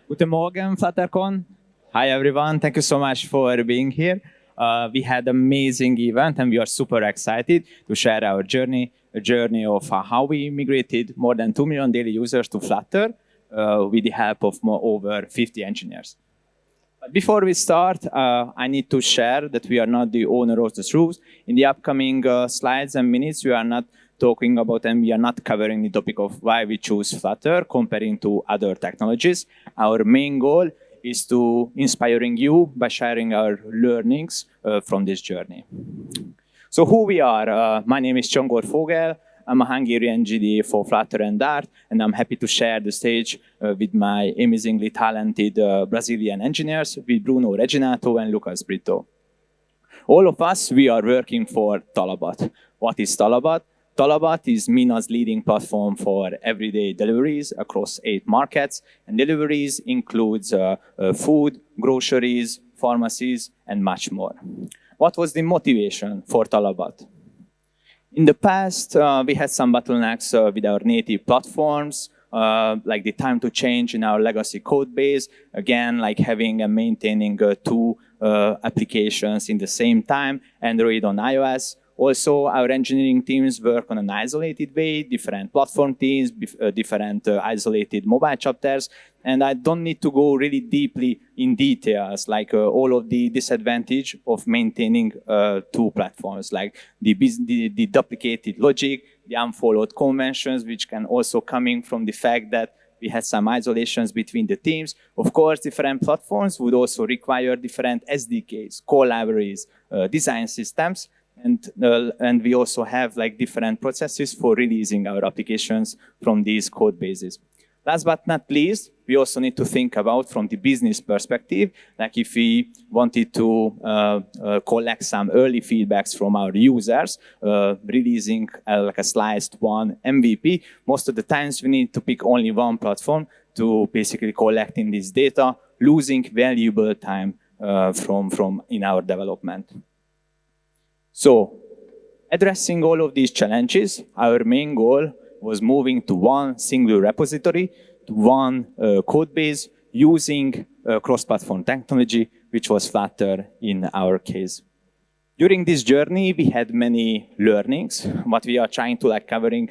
Guten Morgen, Fluttercon. Hi, everyone. Thank you so much for being here. We had an amazing event, and we are super excited to share our journey, a journey of how we migrated more than 2 million daily users to Flutter with the help of over 50 engineers. But before we start, I need to share that we are not the owner of the truth. In the upcoming slides and minutes, we are not talking about, and we are not covering the topic of why we choose Flutter comparing to other technologies. Our main goal is to inspiring you by sharing our learnings from this journey. So who we are, my name is Csongor Vogel. I'm a Hungarian GDA for Flutter and Dart, and I'm happy to share the stage with my amazingly talented Brazilian engineers, with Bruno Reginato and Britto. All of us, we are working for Talabat. What is Talabat? Talabat is MENA's leading platform for everyday deliveries across 8 markets, and deliveries includes food, groceries, pharmacies, and much more. What was the motivation for Talabat? In the past, we had some bottlenecks with our native platforms, like the time to change in our legacy code base, again, like having and maintaining 2 applications in the same time, Android on iOS. Also, our engineering teams work on an isolated way, different platform teams, different isolated mobile chapters, and I don't need to go really deeply in details, like all of the disadvantage of maintaining 2 platforms, like the duplicated logic, the unfollowed conventions, which can also coming from the fact that we had some isolations between the teams. Of course, different platforms would also require different SDKs, core libraries, design systems, and we also have like different processes for releasing our applications from these code bases. Last but not least, we also need to think about from the business perspective, like if we wanted to collect some early feedbacks from our users, releasing like a sliced one MVP, most of the times we need to pick only one platform to basically collecting this data, losing valuable time from in our development. So, addressing all of these challenges, our main goal was moving to one single repository, to one code base, using cross-platform technology, which was Flutter in our case. During this journey, we had many learnings. What we are trying to like covering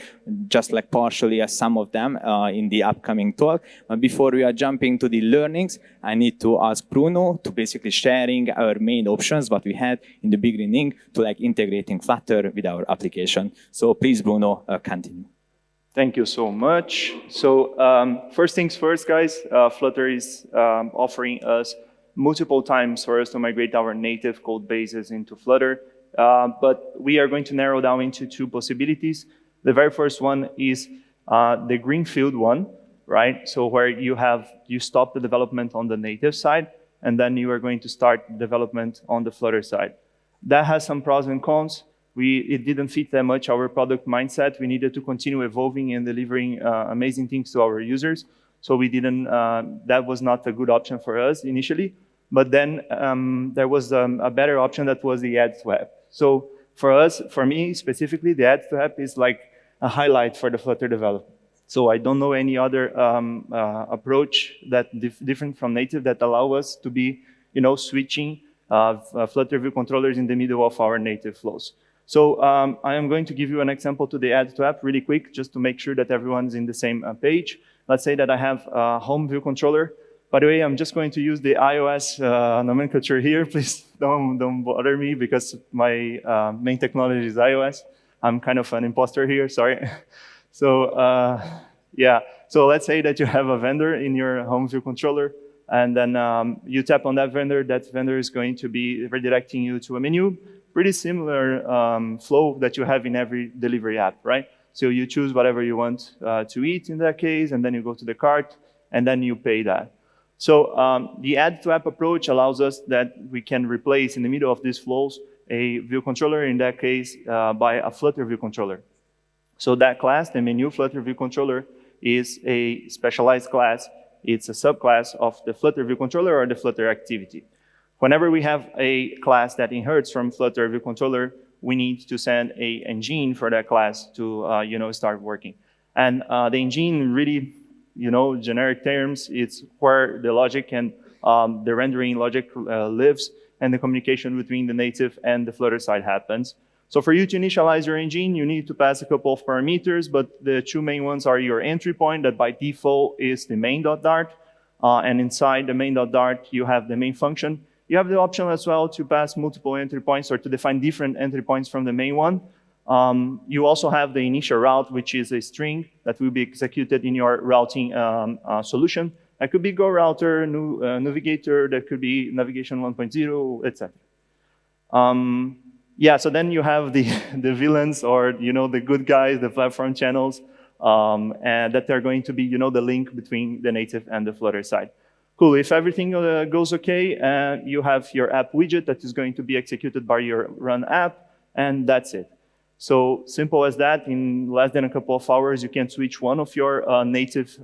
just like partially as some of them in the upcoming talk. But before we are jumping to the learnings, I need to ask Bruno to basically sharing our main options, what we had in the beginning to like integrating Flutter with our application. So please, Bruno, continue. Thank you so much. So first things first, guys, Flutter is offering us multiple times for us to migrate our native code bases into Flutter. But we are going to narrow down into 2 possibilities. The very first one is the greenfield one, right? So where you stop the development on the native side, and then you are going to start development on the Flutter side. That has some pros and cons. It didn't fit that much our product mindset. We needed to continue evolving and delivering amazing things to our users. So we didn't, that was not a good option for us initially. But then there was a better option that was the add to app. So for us, for me specifically, the add to app is like a highlight for the Flutter developer. So I don't know any other approach that different from native that allow us to be, switching Flutter view controllers in the middle of our native flows. So I am going to give you an example to the add to app really quick, just to make sure that everyone's in the same page. Let's say that I have a home view controller. By the way, I'm just going to use the iOS nomenclature here. Please don't bother me because my main technology is iOS. I'm kind of an imposter here, sorry. So yeah, so let's say that you have a vendor in your home view controller, and then you tap on that vendor is going to be redirecting you to a menu. Pretty similar flow that you have in every delivery app, right? So you choose whatever you want to eat in that case, and then you go to the cart, and then you pay that. So the add to app approach allows us that we can replace in the middle of these flows a view controller, in that case, by a Flutter view controller. So that class, the menu Flutter view controller, is a specialized class. It's a subclass of the Flutter view controller or the Flutter activity. Whenever we have a class that inherits from Flutter view controller, we need to send a engine for that class to start working. And the engine really, generic terms, it's where the logic and the rendering logic lives, and the communication between the native and the Flutter side happens. So for you to initialize your engine, you need to pass a couple of parameters, but the two main ones are your entry point, that by default is the main.dart, and inside the main.dart, you have the main function. You have the option as well to pass multiple entry points or to define different entry points from the main one. You also have the initial route, which is a string that will be executed in your routing solution. That could be Go router, navigator, that could be navigation 1.0, etc. Yeah, so then you have the villains, or the good guys, the platform channels, and that are going to be the link between the native and the Flutter side. Cool, if everything goes okay, you have your app widget that is going to be executed by your run app, and that's it. So simple as that. In less than a couple of hours, you can switch one of your native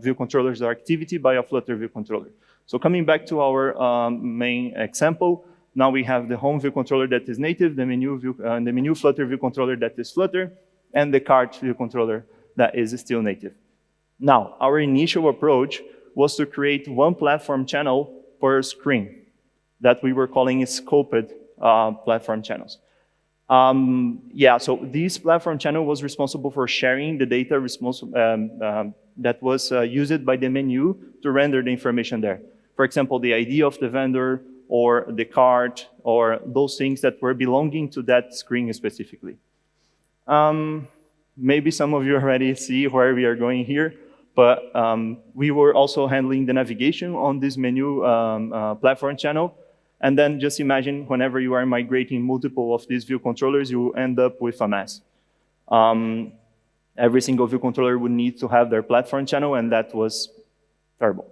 view controllers or activity by a Flutter view controller. So coming back to our main example, now we have the home view controller that is native, the menu Flutter view controller that is Flutter, and the cart view controller that is still native. Now, our initial approach was to create one platform channel per screen that we were calling scoped platform channels. Yeah, so this platform channel was responsible for sharing the data that was used by the menu to render the information there. For example, the ID of the vendor, or the cart, or those things that were belonging to that screen specifically. Maybe some of you already see where we are going here, but we were also handling the navigation on this menu platform channel. And then just imagine whenever you are migrating multiple of these view controllers, you end up with a mess. Every single view controller would need to have their platform channel, and that was terrible.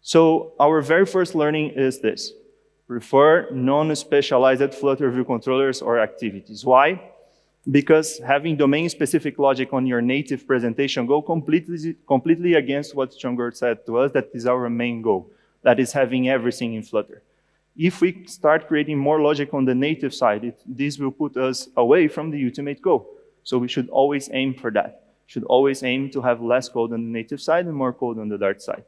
So our very first learning is this: prefer non-specialized Flutter view controllers or activities. Why? Because having domain-specific logic on your native presentation go completely against what Csongor said to us, that is our main goal, that is having everything in Flutter. If we start creating more logic on the native side, this will put us away from the ultimate goal. So we should always aim for that. Should always aim to have less code on the native side and more code on the Dart side.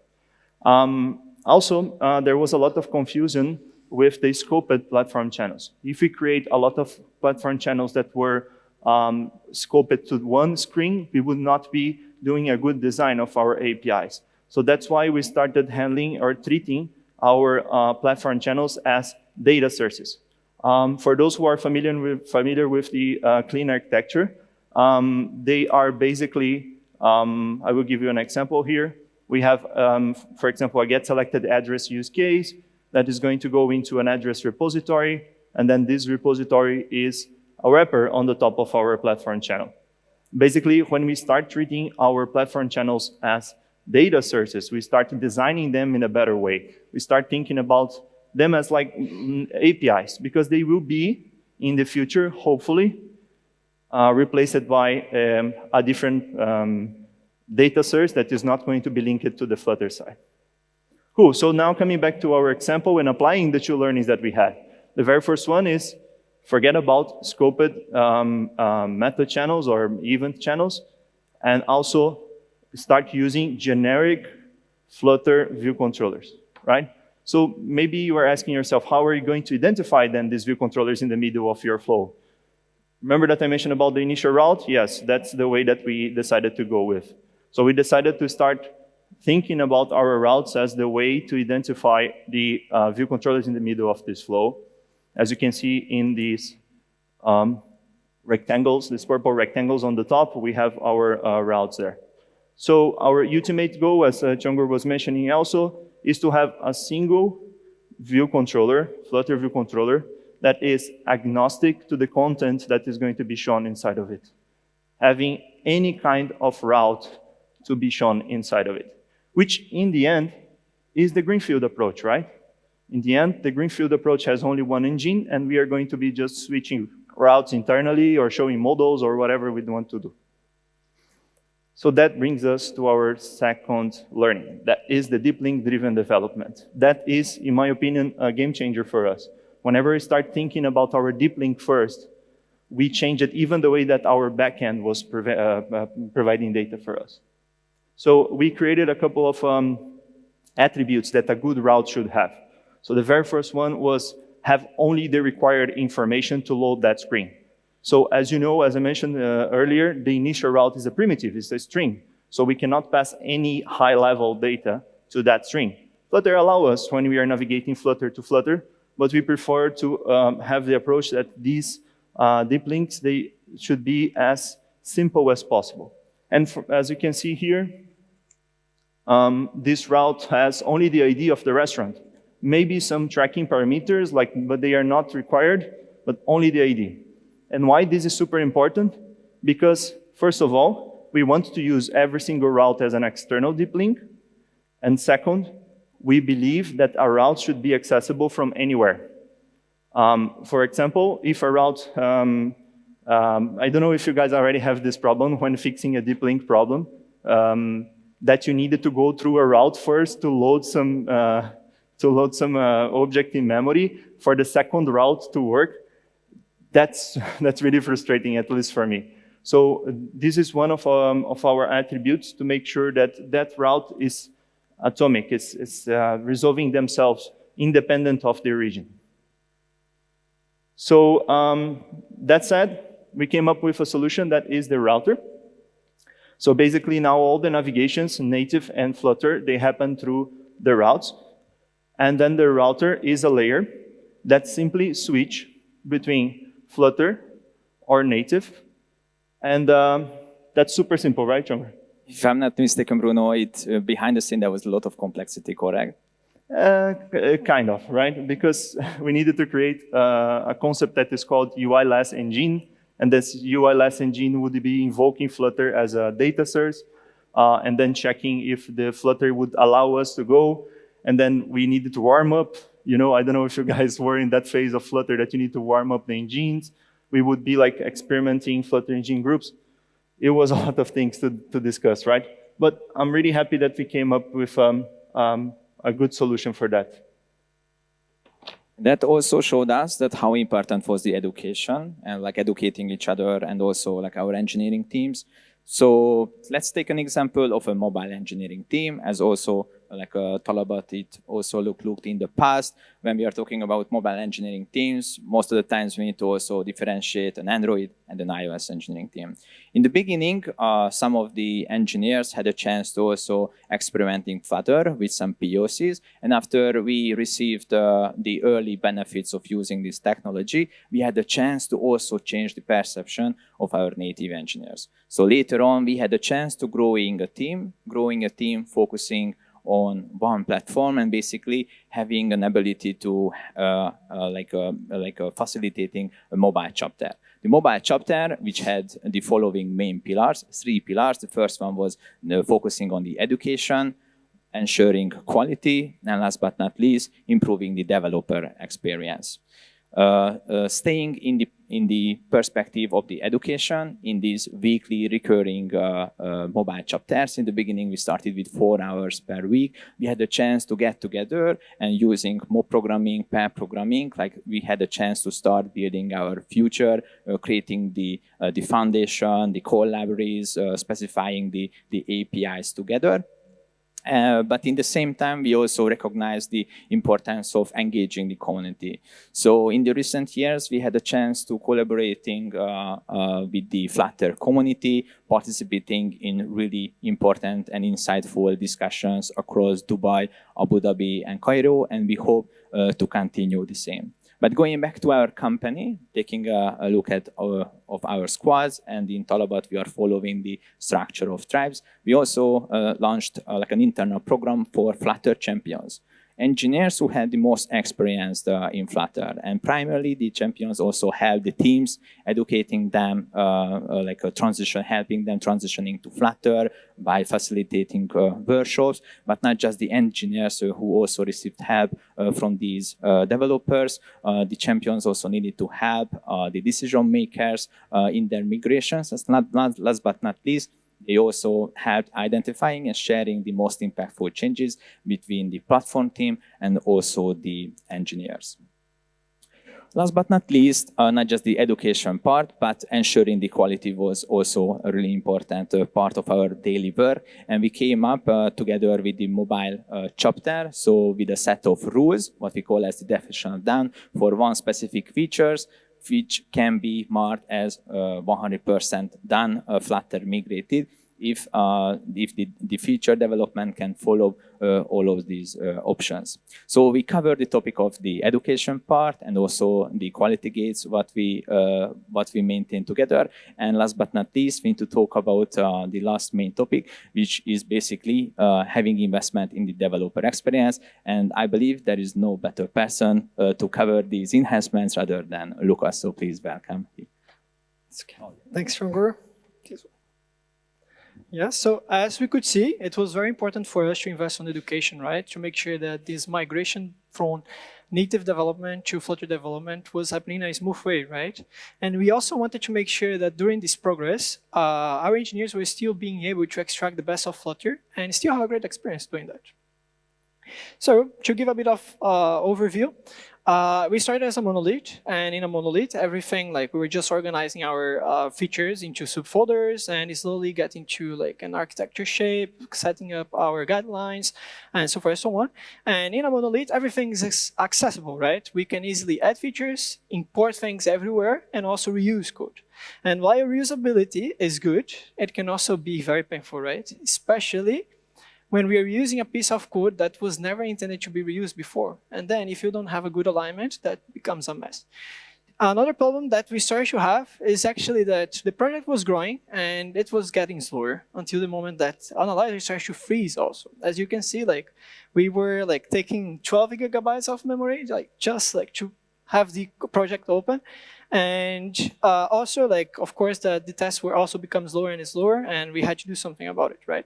Also, there was a lot of confusion with the scoped platform channels. If we create a lot of platform channels that were scoped to one screen, we would not be doing a good design of our APIs. So that's why we started handling or treating our platform channels as data sources. For those who are familiar with the clean architecture, they are basically, I will give you an example here. We have, for example, a get selected address use case that is going to go into an address repository, and then this repository is a wrapper on the top of our platform channel. Basically, when we start treating our platform channels as data sources, we start designing them in a better way. We start thinking about them as like APIs, because they will be, in the future, hopefully, replaced by a different data source that is not going to be linked to the Flutter side. Cool, so now coming back to our example and applying the two learnings that we had. The very first one is forget about scoped method channels or event channels, and also start using generic Flutter view controllers, right? So maybe you are asking yourself, how are you going to identify then these view controllers in the middle of your flow? Remember that I mentioned about the initial route? Yes, that's the way that we decided to go with. So we decided to start thinking about our routes as the way to identify the view controllers in the middle of this flow. As you can see in these rectangles, these purple rectangles on the top, we have our routes there. So our ultimate goal, as Csongor was mentioning also, is to have a single view controller, Flutter view controller, that is agnostic to the content that is going to be shown inside of it. Having any kind of route to be shown inside of it, which in the end is the greenfield approach, right? In the end, the greenfield approach has only one engine, and we are going to be just switching routes internally or showing models or whatever we want to do. So that brings us to our second learning. That is the deep link-driven development. That is, in my opinion, a game changer for us. Whenever we start thinking about our deep link first, we changed it even the way that our backend was providing data for us. So we created a couple of attributes that a good route should have. So the very first one was have only the required information to load that screen. So as you know, as I mentioned earlier, the initial route is a primitive, it's a string. So we cannot pass any high-level data to that string. Flutter allows us when we are navigating Flutter to Flutter, but we prefer to have the approach that these deep links, they should be as simple as possible. And as you can see here, this route has only the ID of the restaurant. Maybe some tracking parameters, but they are not required, but only the ID. And why this is super important? Because, first of all, we want to use every single route as an external deep link. And second, we believe that a route should be accessible from anywhere. For example, if a route, I don't know if you guys already have this problem when fixing a deep link problem, that you needed to go through a route first to load some object in memory for the second route to work. That's really frustrating, at least for me. So this is one of our attributes to make sure that that route is atomic, it's resolving themselves independent of the region. So that said, we came up with a solution that is the router. So basically now all the navigations, native and Flutter, they happen through the routes. And then the router is a layer that simply switch between Flutter or native. And that's super simple, right, Csongor? If I'm not mistaken, Bruno, behind the scene there was a lot of complexity, correct? Kind of, right? Because we needed to create a concept that is called UI-less engine. And this UI-less engine would be invoking Flutter as a data source, and then checking if the Flutter would allow us to go. And then we needed to warm up. You know, I don't know if you guys were in that phase of Flutter that you need to warm up the engines. We would be like experimenting Flutter engine groups. It was a lot of things to discuss, right? But I'm really happy that we came up with a good solution for that. That also showed us that how important was the education and like educating each other and also like our engineering teams. So let's take an example of a mobile engineering team, as also like Talabat, it also looked in the past. When we are talking about mobile engineering teams, most of the times we need to also differentiate an Android and an iOS engineering team. In the beginning, some of the engineers had a chance to also experimenting Flutter with some POCs. And after we received the early benefits of using this technology, we had the chance to also change the perception of our native engineers. So later on, we had a chance to growing a team focusing on one platform and basically having an ability to facilitating a mobile chapter. The mobile chapter, which had the following main pillars, 3 pillars. The first one was focusing on the education, ensuring quality, and last but not least, improving the developer experience. Staying in the perspective of the education in these weekly recurring mobile chapters. In the beginning, we started with 4 hours per week. We had a chance to get together and using mob programming, pair programming, like we had a chance to start building our future, creating the foundation, the core libraries, specifying the APIs together. But in the same time, we also recognize the importance of engaging the community. So in the recent years, we had a chance to collaborating with the Flutter community, participating in really important and insightful discussions across Dubai, Abu Dhabi, and Cairo, and we hope to continue the same. But going back to our company, taking a look at our squads, and in Talabat we are following the structure of tribes. We also launched like an internal program for Flutter champions. Engineers who had the most experience in Flutter, and primarily the champions also help the teams, educating them, helping them transitioning to Flutter by facilitating workshops, but not just the engineers who also received help from these developers. The champions also needed to help the decision makers in their migrations. Last but not least, they also helped identifying and sharing the most impactful changes between the platform team and also the engineers. Last but not least, not just the education part, but ensuring the quality was also a really important part of our daily work. And we came up together with the mobile chapter, so with a set of rules, what we call as the definition of done, for one specific features, which can be marked as 100% done, Flutter migrated, if the feature development can follow all of these options. So we covered the topic of the education part and also the quality gates, what we maintain together. And last but not least, we need to talk about the last main topic, which is basically having investment in the developer experience. And I believe there is no better person to cover these enhancements rather than Lucas. So please welcome him. Thanks, Csongor. Yeah, so as we could see, it was very important for us to invest on education, right? To make sure that this migration from native development to Flutter development was happening in a smooth way, right? And we also wanted to make sure that during this progress, our engineers were still being able to extract the best of Flutter and still have a great experience doing that. So to give a bit of overview, we started as a monolith, and in a monolith, everything, like, we were just organizing our features into subfolders and slowly getting to like an architecture shape, setting up our guidelines, and so forth and so on. And in a monolith, everything is accessible, right? We can easily add features, import things everywhere, and also reuse code. And while reusability is good, it can also be very painful, right? Especially when we are using a piece of code that was never intended to be reused before. And then if you don't have a good alignment, that becomes a mess. Another problem that we started to have is actually that the project was growing and it was getting slower until the moment that analyzer started to freeze also. As you can see, like, we were like taking 12 gigabytes of memory, like just like to have the project open. And also, like, of course, the tests were also become slower and slower, and we had to do something about it, right?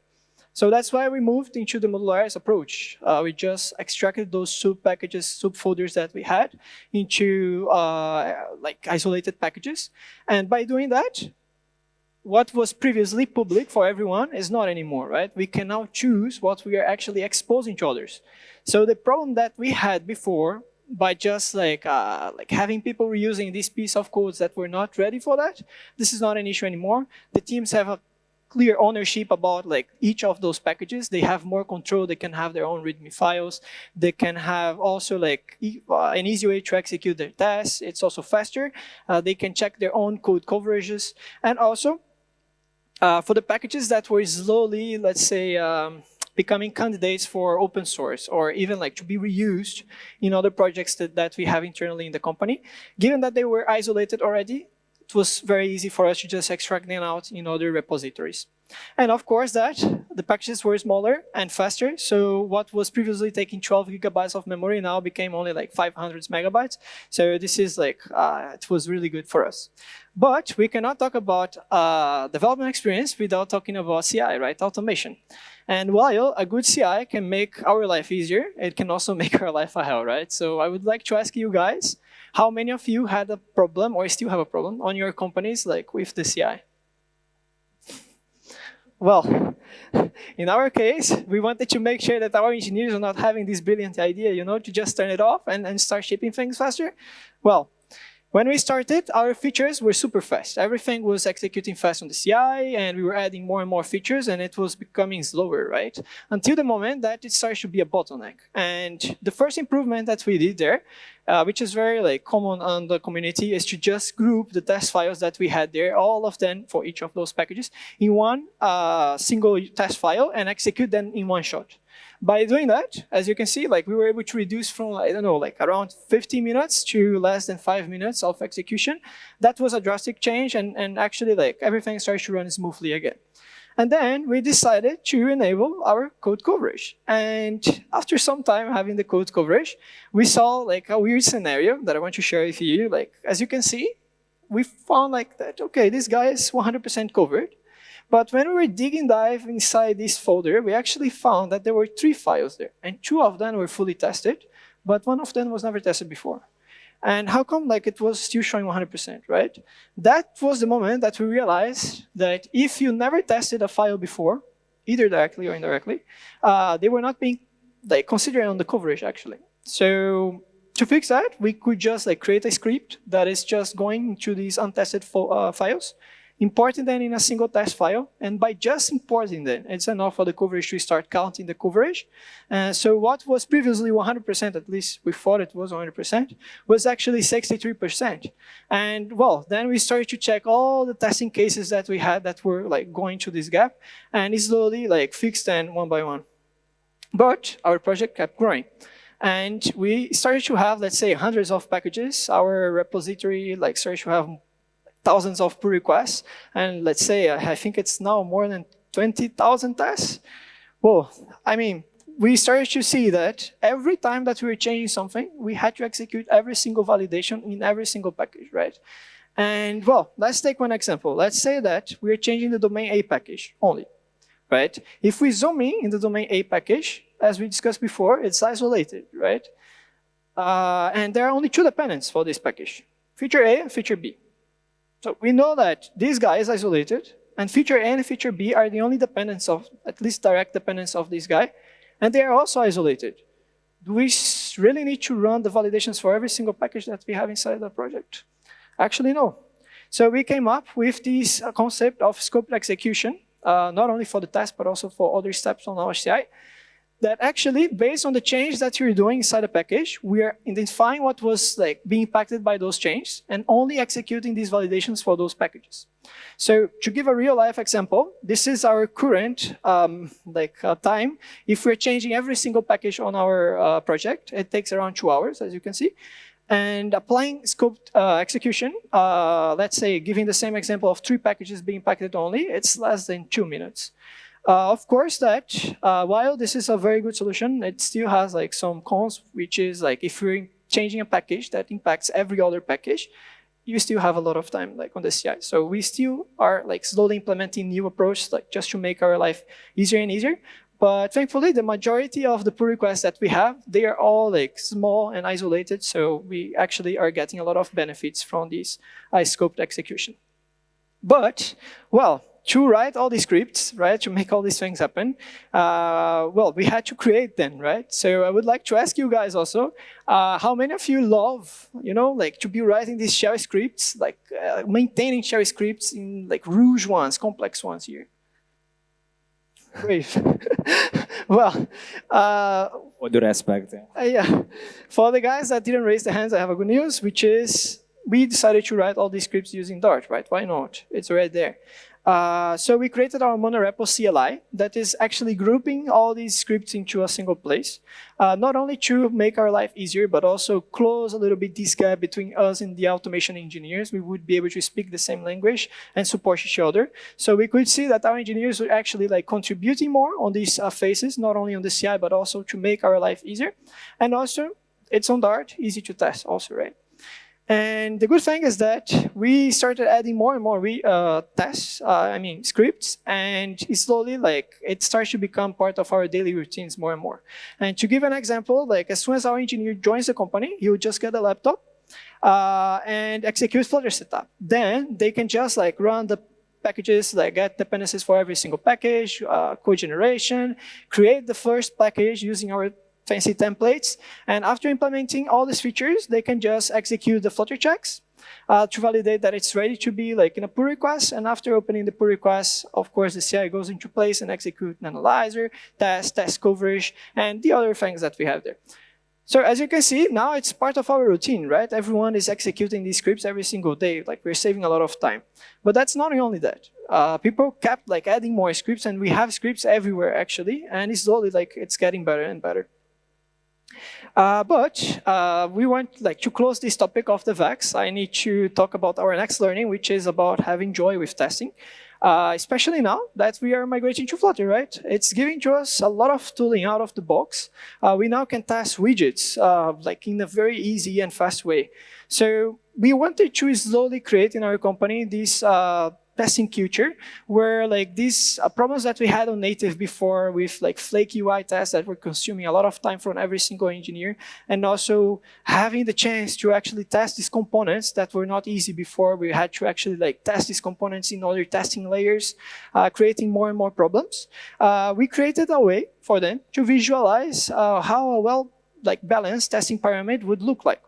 So that's why we moved into the modularized approach. We just extracted those sub-packages, subfolders that we had into like isolated packages. And by doing that, what was previously public for everyone is not anymore, right? We can now choose what we are actually exposing to others. So the problem that we had before, by just like having people reusing this piece of codes that were not ready for that, this is not an issue anymore. The teams have a clear ownership about like each of those packages. They have more control. They can have their own README files. They can have also like an easy way to execute their tests. It's also faster. They can check their own code coverages. And also for the packages that were slowly, let's say, becoming candidates for open source or even like to be reused in other projects that we have internally in the company, given that they were isolated already, it was very easy for us to just extract them out in other repositories. And of course the packages were smaller and faster. So what was previously taking 12 gigabytes of memory now became only like 500 megabytes. So this is like, it was really good for us. But we cannot talk about development experience without talking about CI, right? Automation. And while a good CI can make our life easier, it can also make our life a hell, right? So I would like to ask you guys, how many of you had a problem or still have a problem on your companies like with the CI? Well, in our case, we wanted to make sure that our engineers are not having this brilliant idea, you know, to just turn it off and start shipping things faster. Well, when we started, our features were super fast. Everything was executing fast on the CI, and we were adding more and more features, and it was becoming slower, right? Until the moment that it started to be a bottleneck. And the first improvement that we did there, which is very like common on the community, is to just group the test files that we had there, all of them for each of those packages, in one single test file and execute them in one shot. By doing that, as you can see, like we were able to reduce from, I don't know, like around 50 minutes to less than 5 minutes of execution. That was a drastic change, and actually like everything started to run smoothly again. And then we decided to enable our code coverage. And after some time having the code coverage, we saw like a weird scenario that I want to share with you. Like, as you can see, we found like that, okay, this guy is 100% covered. But when we were digging dive inside this folder, we actually found that there were 3 files there, and 2 of them were fully tested, but 1 of them was never tested before. And how come like it was still showing 100%, right? That was the moment that we realized that if you never tested a file before, either directly or indirectly, they were not being like considered on the coverage actually. So to fix that, we could just like create a script that is just going to these untested files, importing them in a single test file, and by just importing them, it's enough for the coverage to start counting the coverage. So what was previously 100%, at least we thought it was 100%, was actually 63%. And well, then we started to check all the testing cases that we had that were like going to this gap, and it slowly like fixed them one by one. But our project kept growing. And we started to have, let's say, hundreds of packages. Our repository like started to have thousands of pull requests, and let's say I think it's now more than 20,000 tests. Well, I mean, we started to see that every time that we were changing something, we had to execute every single validation in every single package, right? And well, let's take one example. Let's say that we are changing the domain A package only, right? If we zoom in the domain A package, as we discussed before, it's isolated, right? And there are only two dependencies for this package, feature A and feature B. So we know that this guy is isolated, and feature A and feature B are the only dependents of, at least direct dependents of this guy, and they are also isolated. Do we really need to run the validations for every single package that we have inside the project? Actually, no. So we came up with this concept of scoped execution, not only for the test, but also for other steps on our CI, that actually, based on the change that you're doing inside a package, we are identifying what was like being impacted by those changes and only executing these validations for those packages. So to give a real life example, this is our current time. If we're changing every single package on our project, it takes around 2 hours, as you can see. And applying scoped execution, let's say giving the same example of 3 packages being impacted only, it's less than 2 minutes. Of course, that while this is a very good solution, it still has like some cons, which is like if you're changing a package that impacts every other package, you still have a lot of time like on the CI. So we still are like slowly implementing new approaches like just to make our life easier and easier. But thankfully, the majority of the pull requests that we have, they are all like small and isolated. So we actually are getting a lot of benefits from this scoped execution. But, well, to write all these scripts, right, to make all these things happen, well, we had to create them, right? So I would like to ask you guys also, how many of you love, you know, like to be writing these shell scripts, like maintaining shell scripts in like rouge ones, complex ones here? Great. Well, All due respect. yeah. For the guys that didn't raise their hands, I have a good news, which is we decided to write all these scripts using Dart, right? Why not? It's right there. So we created our monorepo CLI that is actually grouping all these scripts into a single place, not only to make our life easier, but also close a little bit this gap between us and the automation engineers. We would be able to speak the same language and support each other. So we could see that our engineers were actually like contributing more on these phases, not only on the CI, but also to make our life easier. And also, it's on Dart, easy to test also, right? And the good thing is that we started adding more and more tests, scripts, and slowly, like, it starts to become part of our daily routines more and more. And to give an example, like, as soon as our engineer joins the company, he will just get a laptop and execute Flutter setup. Then they can just like run the packages, like get dependencies for every single package, code generation, create the first package using our fancy templates, and after implementing all these features, they can just execute the Flutter checks to validate that it's ready to be like in a pull request. And after opening the pull request, of course, the CI goes into place and execute an analyzer, test coverage, and the other things that we have there. So as you can see, now it's part of our routine, right? Everyone is executing these scripts every single day. Like we're saving a lot of time. But that's not only that. People kept like adding more scripts, and we have scripts everywhere actually, and it's slowly like it's getting better and better. We want like to close this topic of the VEX. I need to talk about our next learning, which is about having joy with testing. Especially now that we are migrating to Flutter, right? It's giving to us a lot of tooling out of the box. We now can test widgets like in a very easy and fast way. So we wanted to slowly create in our company this testing culture where like these problems that we had on native before with like flake UI tests that were consuming a lot of time from every single engineer, and also having the chance to actually test these components that were not easy before. We had to actually like test these components in other testing layers, creating more and more problems. We created a way for them to visualize how well like balanced testing pyramid would look like.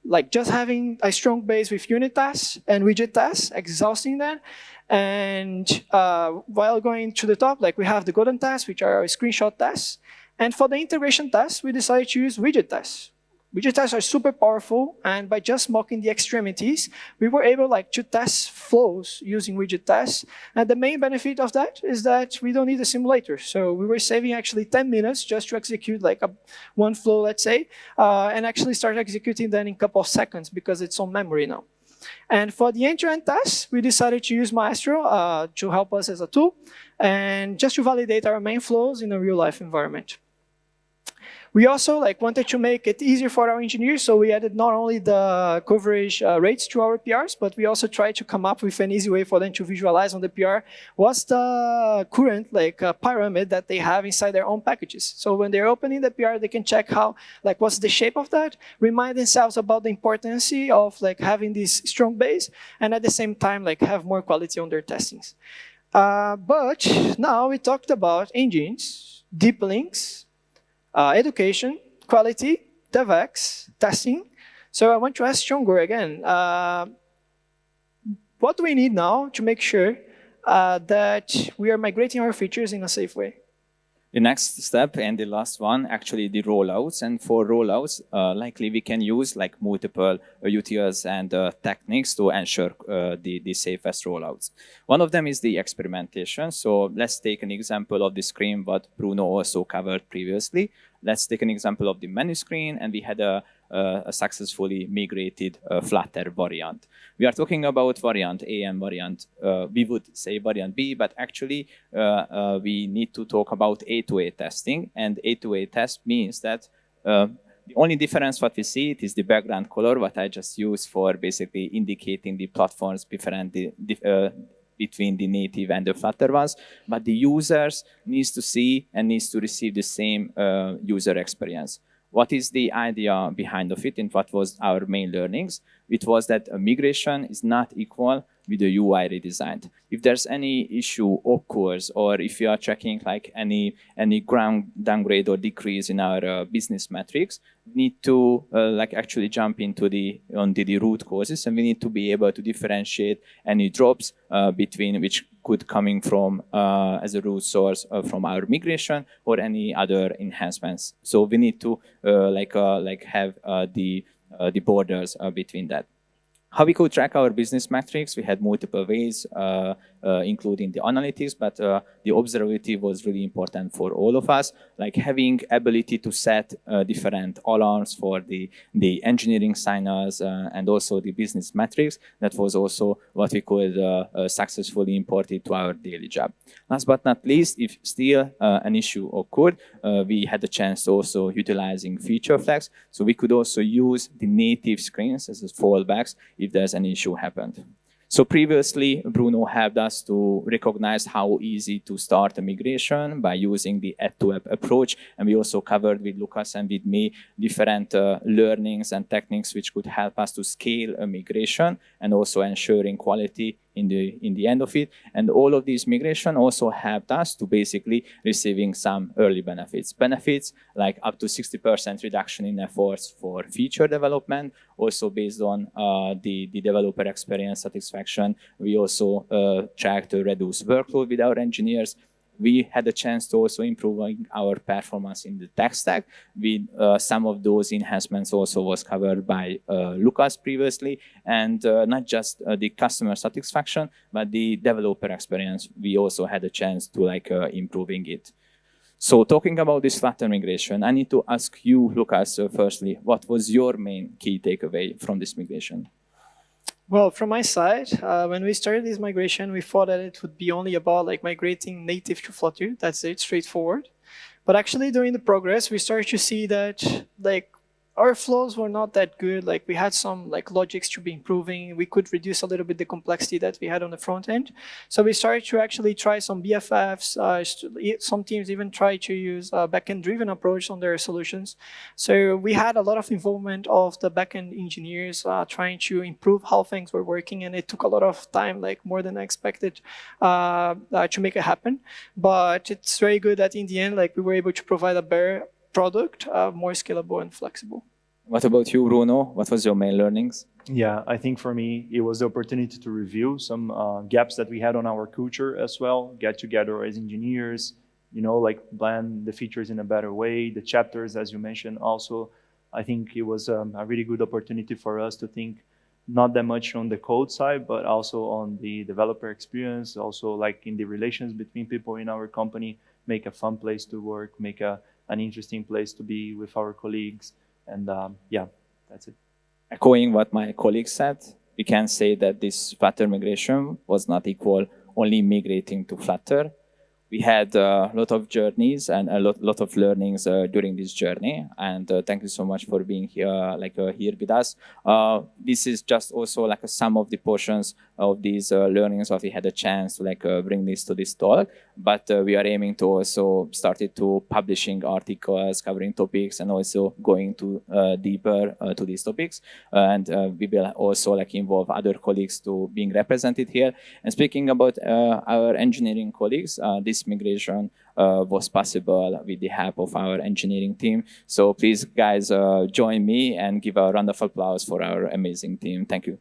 Like just having a strong base with unit tests and widget tests, exhausting that. And while going to the top, like we have the golden tests, which are our screenshot tests. And for the integration tests, we decided to use widget tests. Widget tests are super powerful, and by just mocking the extremities, we were able like to test flows using widget tests. And the main benefit of that is that we don't need a simulator. So we were saving actually 10 minutes just to execute like one flow, let's say, and actually start executing then in a couple of seconds because it's on memory now. And for the end-to-end tests, we decided to use Maestro to help us as a tool and just to validate our main flows in a real-life environment. We also wanted to make it easier for our engineers, so we added not only the coverage rates to our PRs, but we also tried to come up with an easy way for them to visualize on the PR what's the current pyramid that they have inside their own packages. So when they're opening the PR, they can check how what's the shape of that, remind themselves about the importance of having this strong base, and at the same time have more quality on their testings. But now we talked about engines, deep links, education, quality, DevX, testing. So I want to ask Csongor again, what do we need now to make sure that we are migrating our features in a safe way? The next step and the last one, actually the rollouts. And for rollouts, likely we can use multiple UTLs and techniques to ensure the safest rollouts. One of them is the experimentation. So let's take an example of the screen what Bruno also covered previously. Let's take an example of the menu screen, and we had a successfully migrated Flutter variant. We are talking about variant A and variant, we would say variant B, but actually we need to talk about A2A testing, and A2A test means that the only difference what we see it is the background color, what I just used for basically indicating the platforms different between the native and the Flutter ones, but the users needs to see and needs to receive the same user experience. What is the idea behind of it, and what was our main learnings? It was that a migration is not equal with the UI redesign. If there's any issue occurs, or if you are checking any downgrade or decrease in our business metrics, we need to actually jump into the root causes, and we need to be able to differentiate any drops between which could coming from as a root source from our migration or any other enhancements. So we need to have the borders between that. How we could track our business metrics, we had multiple ways, including the analytics, but the observability was really important for all of us, having ability to set different alarms for the engineering signals and also the business metrics. That was also what we could successfully import it to our daily job. Last but not least, if still an issue occurred, we had the chance to also utilizing feature flags, so we could also use the native screens as fallbacks if there's an issue happened. So previously, Bruno helped us to recognize how easy to start a migration by using the add-to-app approach. And we also covered with Lucas and with me different learnings and techniques which could help us to scale a migration and also ensuring quality in the end of it. And all of these migration also helped us to basically receiving some early benefits. Benefits like up to 60% reduction in efforts for feature development, also based on the developer experience satisfaction. We also try to reduce workload with our engineers. We had a chance to also improve our performance in the tech stack. With some of those enhancements also was covered by Lucas previously, and not just the customer satisfaction, but the developer experience. We also had a chance to improving it. So talking about this Flutter migration, I need to ask you, Lucas, firstly, what was your main key takeaway from this migration? Well, from my side, when we started this migration, we thought that it would be only about migrating native to Flutter. That's it, straightforward. But actually, during the progress, we started to see that our flows were not that good. We had some logics to be improving. We could reduce a little bit the complexity that we had on the front end. So we started to actually try some BFFs. Some teams even try to use a backend driven approach on their solutions. So we had a lot of involvement of the backend engineers trying to improve how things were working, and it took a lot of time, more than I expected, to make it happen. But it's very good that in the end, we were able to provide a better product more scalable and flexible. What about you, Bruno? What was your main learnings? Yeah, I think for me, it was the opportunity to review some gaps that we had on our culture as well, get together as engineers, like blend the features in a better way. The chapters, as you mentioned, also, I think it was a really good opportunity for us to think not that much on the code side, but also on the developer experience, also like in the relations between people in our company, make a fun place to work, make an interesting place to be with our colleagues. And yeah, that's it. Echoing what my colleague said, we can say that this Flutter migration was not equal only migrating to Flutter. We had a lot of journeys and a lot of learnings during this journey. And thank you so much for being here, here with us. This is just also like a sum of the portions of these learnings that we had a chance to bring this to this talk. But we are aiming to also started to publishing articles, covering topics, and also going to deeper to these topics. And we will also involve other colleagues to being represented here. And speaking about our engineering colleagues, this migration was possible with the help of our engineering team. So please, guys, join me and give a round of applause for our amazing team. Thank you.